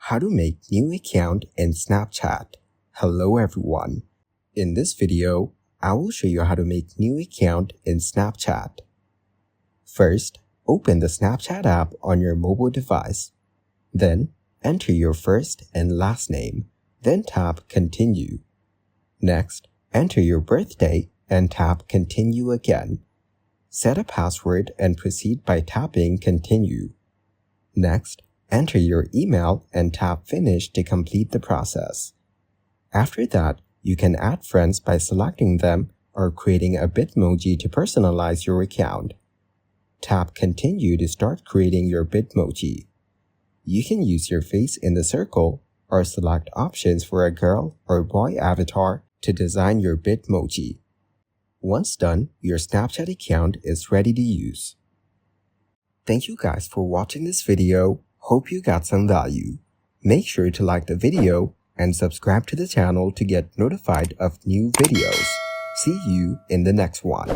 How to make new account in Snapchat. Hello everyone. In this video, I will show you how to make new account in Snapchat. First, open the Snapchat app on your mobile device. Then, enter your first and last name, then tap Continue. Next, enter your birthday and tap Continue again. Set a password and proceed by tapping Continue. Next, enter your email and tap Finish to complete the process. After that, you can add friends by selecting them or creating a Bitmoji to personalize your account. Tap Continue to start creating your Bitmoji. You can use your face in the circle or select options for a girl or boy avatar to design your Bitmoji. Once done, your Snapchat account is ready to use. Thank you guys for watching this video. Hope you got some value. Make sure to like the video and subscribe to the channel to get notified of new videos. See you in the next one.